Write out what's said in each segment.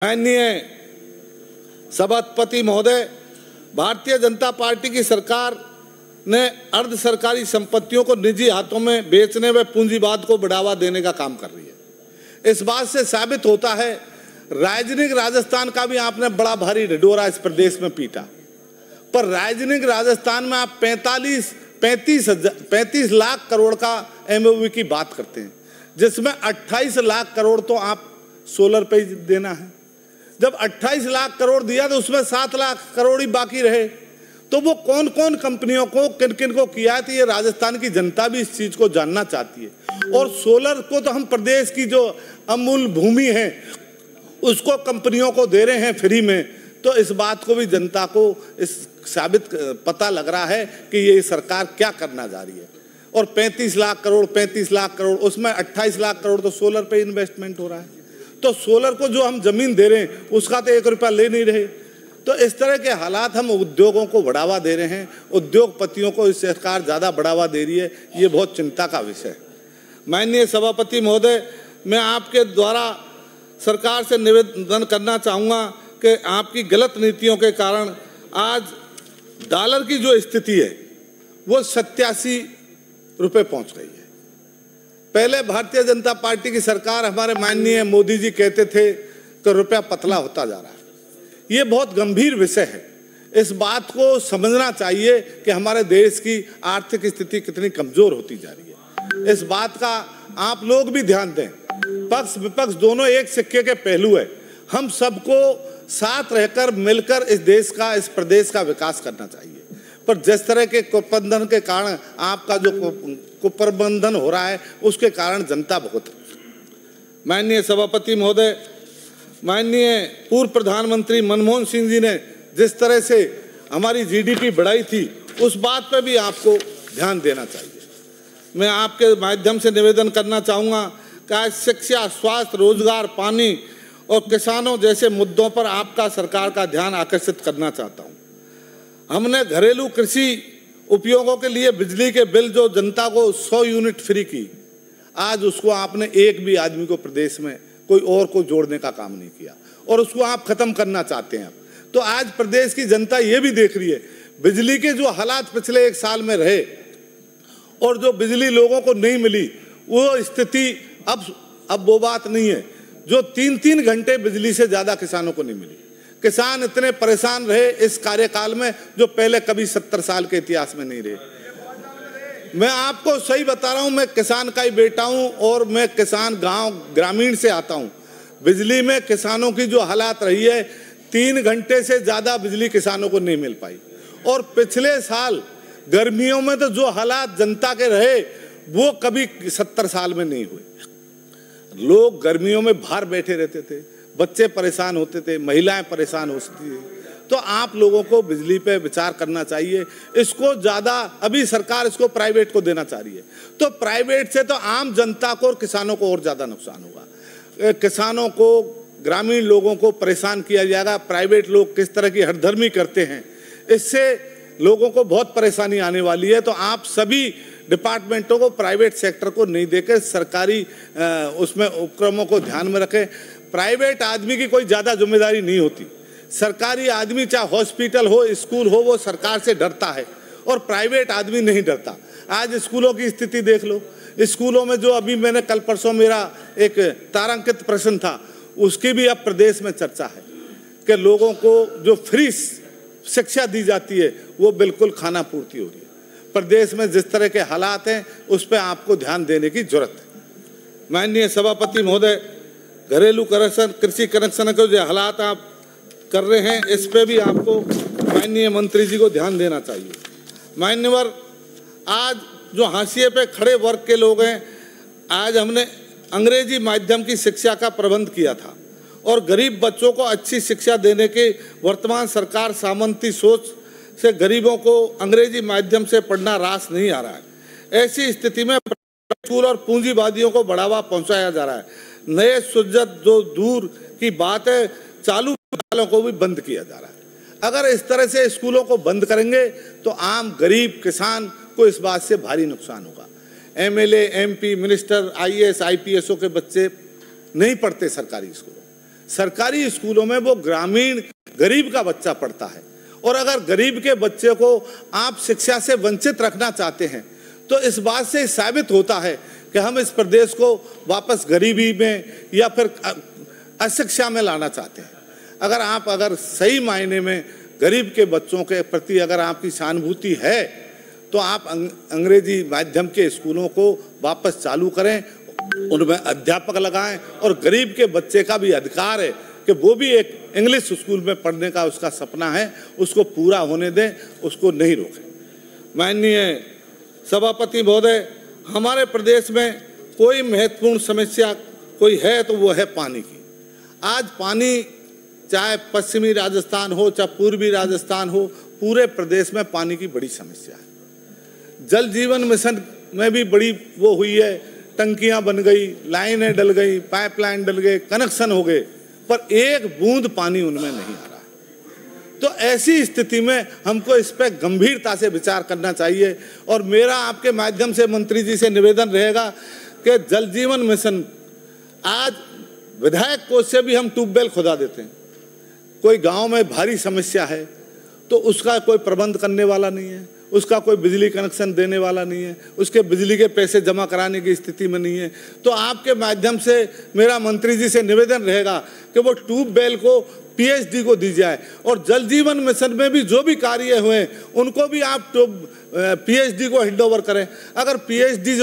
माननीय सभापति महोदय, भारतीय जनता पार्टी की सरकार ने अर्ध सरकारी संपत्तियों को निजी हाथों में बेचने व पूंजीवाद को बढ़ावा देने का काम कर रही है। इस बात से साबित होता है, राजनीतिक राजस्थान का भी आपने बड़ा भारी ढिढोरा इस प्रदेश में पीटा, पर राजनीतिक राजस्थान में आप 35 लाख करोड़ का एमओयू की बात करते हैं, जिसमें 28 लाख करोड़ तो आप सोलर पे देना है। जब 28 लाख करोड़ दिया तो उसमें 7 लाख करोड़ ही बाकी रहे, तो वो कौन कौन कंपनियों को किन किन को किया है, तो ये राजस्थान की जनता भी इस चीज को जानना चाहती है। और सोलर को तो हम प्रदेश की जो अमूल भूमि है उसको कंपनियों को दे रहे हैं फ्री में, तो इस बात को भी जनता को इस साबित पता लग रहा है कि ये सरकार क्या करना जा रही है। और 35 लाख करोड़ उसमें 28 लाख करोड़ तो सोलर पे इन्वेस्टमेंट हो रहा है। तो सोलर को जो हम जमीन दे रहे हैं उसका तो 1 रुपया ले नहीं रहे। तो इस तरह के हालात, हम उद्योगों को बढ़ावा दे रहे हैं, उद्योगपतियों को इस सरकार ज़्यादा बढ़ावा दे रही है, ये बहुत चिंता का विषय है। माननीय सभापति महोदय, मैं आपके द्वारा सरकार से निवेदन करना चाहूँगा कि आपकी गलत नीतियों के कारण आज डॉलर की जो स्थिति है वो 87 रुपये पहुँच गई है। पहले भारतीय जनता पार्टी की सरकार, हमारे माननीय मोदी जी कहते थे कि रुपया पतला होता जा रहा है। ये बहुत गंभीर विषय है, इस बात को समझना चाहिए कि हमारे देश की आर्थिक स्थिति कितनी कमजोर होती जा रही है। इस बात का आप लोग भी ध्यान दें। पक्ष विपक्ष दोनों एक सिक्के के पहलू है। हम सबको साथ रहकर मिलकर इस देश का, इस प्रदेश का विकास करना चाहिए। पर जिस तरह के कुप्रबंधन के कारण आपका जो कुप्रबंधन हो रहा है उसके कारण जनता भुगत। माननीय सभापति महोदय, माननीय पूर्व प्रधानमंत्री मनमोहन सिंह जी ने जिस तरह से हमारी जीडीपी बढ़ाई थी, उस बात पर भी आपको ध्यान देना चाहिए। मैं आपके माध्यम से निवेदन करना चाहूँगा कि आज शिक्षा, स्वास्थ्य, रोजगार, पानी और किसानों जैसे मुद्दों पर आपका सरकार का ध्यान आकर्षित करना चाहता हूँ। हमने घरेलू कृषि उपयोगों के लिए बिजली के बिल जो जनता को 100 यूनिट फ्री की, आज उसको आपने एक भी आदमी को प्रदेश में कोई और को जोड़ने का काम नहीं किया और उसको आप खत्म करना चाहते हैं। तो आज प्रदेश की जनता ये भी देख रही है, बिजली के जो हालात पिछले 1 साल में रहे और जो बिजली लोगों को नहीं मिली, वो स्थिति अब वो बात नहीं है। जो 3-3 घंटे बिजली से ज्यादा किसानों को नहीं मिली। किसान इतने परेशान रहे इस कार्यकाल में जो पहले कभी 70 साल के इतिहास में नहीं रहे। मैं आपको सही बता रहा हूं, मैं किसान का ही बेटा हूं और मैं किसान ग्रामीण से आता हूं। बिजली में किसानों की जो हालात रही है, 3 घंटे से ज्यादा बिजली किसानों को नहीं मिल पाई। और पिछले साल गर्मियों में तो जो हालात जनता के रहे वो कभी 70 साल में नहीं हुए। लोग गर्मियों में बाहर बैठे रहते थे, बच्चे परेशान होते थे, महिलाएं परेशान होती थी। तो आप लोगों को बिजली पे विचार करना चाहिए। इसको ज़्यादा अभी सरकार इसको प्राइवेट को देना चाह रही है, तो प्राइवेट से तो आम जनता को और किसानों को और ज़्यादा नुकसान होगा। किसानों को, ग्रामीण लोगों को परेशान किया जाएगा। प्राइवेट लोग किस तरह की हठधर्मी करते हैं, इससे लोगों को बहुत परेशानी आने वाली है। तो आप सभी डिपार्टमेंटों को, प्राइवेट सेक्टर को नहीं देकर सरकारी उसमें उपक्रमों को ध्यान में रखें। प्राइवेट आदमी की कोई ज़्यादा जिम्मेदारी नहीं होती। सरकारी आदमी, चाहे हॉस्पिटल हो, स्कूल हो, वो सरकार से डरता है और प्राइवेट आदमी नहीं डरता। आज स्कूलों की स्थिति देख लो। स्कूलों में जो अभी मैंने कल परसों मेरा एक तारांकित प्रश्न था, उसकी भी अब प्रदेश में चर्चा है कि लोगों को जो फ्री शिक्षा दी जाती है वो बिल्कुल खाना पूर्ति हो रही है। प्रदेश में जिस तरह के हालात हैं उस पर आपको ध्यान देने की जरूरत है। माननीय सभापति महोदय, घरेलू कृषि कनेक्शन के जो हालात आप कर रहे हैं, इस पे भी आपको माननीय मंत्री जी को ध्यान देना चाहिए। मान्यवर, आज जो हाशिए पे खड़े वर्ग के लोग हैं, आज हमने अंग्रेजी माध्यम की शिक्षा का प्रबंध किया था और गरीब बच्चों को अच्छी शिक्षा देने के वर्तमान सरकार सामंती सोच से गरीबों को अंग्रेजी माध्यम से पढ़ना रास नहीं आ रहा है। ऐसी स्थिति में स्कूल और पूंजीवादियों को बढ़ावा पहुंचाया जा रहा है। नए सुजत जो दूर की बात है, चालू विद्यालयों को भी बंद किया जा रहा है। अगर इस तरह से स्कूलों को बंद करेंगे तो आम गरीब किसान को इस बात से भारी नुकसान होगा। एमएलए, एमपी, मिनिस्टर, आईएएस, आईपीएसओ के बच्चे नहीं पढ़ते सरकारी स्कूलों। सरकारी स्कूलों में वो ग्रामीण गरीब का बच्चा पढ़ता है, और अगर गरीब के बच्चे को आप शिक्षा से वंचित रखना चाहते हैं तो इस बात से साबित होता है कि हम इस प्रदेश को वापस गरीबी में या फिर अशिक्षा में लाना चाहते हैं। अगर सही मायने में गरीब के बच्चों के प्रति अगर आपकी सहानुभूति है तो आप अंग्रेजी माध्यम के स्कूलों को वापस चालू करें, उनमें अध्यापक लगाएं, और गरीब के बच्चे का भी अधिकार है कि वो भी एक इंग्लिश स्कूल में पढ़ने का उसका सपना है, उसको पूरा होने दें, उसको नहीं रोकें। माननीय सभापति महोदय, हमारे प्रदेश में कोई महत्वपूर्ण समस्या कोई है तो वो है पानी की। आज पानी, चाहे पश्चिमी राजस्थान हो चाहे पूर्वी राजस्थान हो, पूरे प्रदेश में पानी की बड़ी समस्या है। जल जीवन मिशन में भी बड़ी वो हुई है, टंकियां बन गई, लाइनें डल गई, पाइपलाइन डल गए, कनेक्शन हो गए, पर एक बूंद पानी उनमें नहीं आ रहा है। तो ऐसी स्थिति में हमको इस पर गंभीरता से विचार करना चाहिए। और मेरा आपके माध्यम से मंत्री जी से निवेदन रहेगा कि जल जीवन मिशन, आज विधायक कोष से भी हम ट्यूबवेल खुदा देते हैं। कोई गांव में भारी समस्या है तो उसका कोई प्रबंध करने वाला नहीं है, उसका कोई बिजली कनेक्शन देने वाला नहीं है, उसके बिजली के पैसे जमा कराने की स्थिति में नहीं है। तो आपके माध्यम से मेरा मंत्री जी से निवेदन रहेगा कि वो ट्यूबवेल को पीएचडी को दी जाए, और जल जीवन मिशन में भी जो भी कार्य हुए उनको भी आप पीएचडी को हैंड ओवर करें। अगर पीएचडी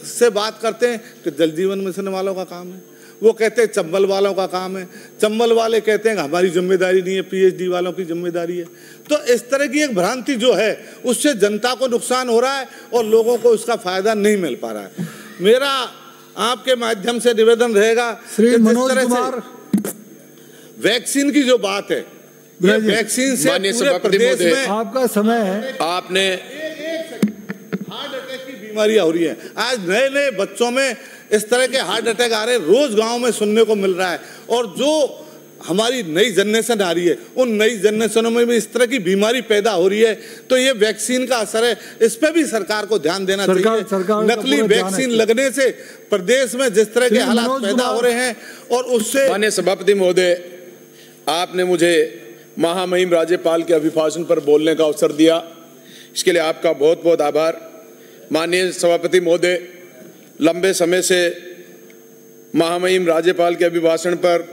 से बात करते हैं तो जल जीवन मिशन वालों का काम है, वो कहते हैं चंबल वालों का काम है, चंबल वाले कहते हैं हमारी जिम्मेदारी नहीं है, पीएचडी वालों की जिम्मेदारी है। तो इस तरह की एक भ्रांति जो है उससे जनता को नुकसान हो रहा है और लोगों को उसका फायदा नहीं मिल पा रहा है। मेरा आपके माध्यम से निवेदन रहेगा श्री मनोज कुमार, वैक्सीन की जो बात है, ये वैक्सीन से पूरे प्रदेश में आपका समय है, आपने हार्ट अटैक की बीमारियां हो रही है। आज नए नए बच्चों में इस तरह के हार्ट अटैक आ रहे हैं, रोज गांव में सुनने को मिल रहा है। और जो हमारी नई जनरेशन आ रही है, उन नई जनरेशनों में भी इस तरह की बीमारी पैदा हो रही है। तो ये वैक्सीन का असर है, इस पे भी सरकार को ध्यान देना चाहिए। नकली वैक्सीन लगने से प्रदेश में जिस तरह के हालात पैदा हो रहे हैं, और उससे माननीय सभापति महोदय, आपने मुझे महामहिम राज्यपाल के अभिभाषण पर बोलने का अवसर दिया, इसके लिए आपका बहुत बहुत आभार। माननीय सभापति महोदय, लंबे समय से महामहिम राज्यपाल के अभिभाषण पर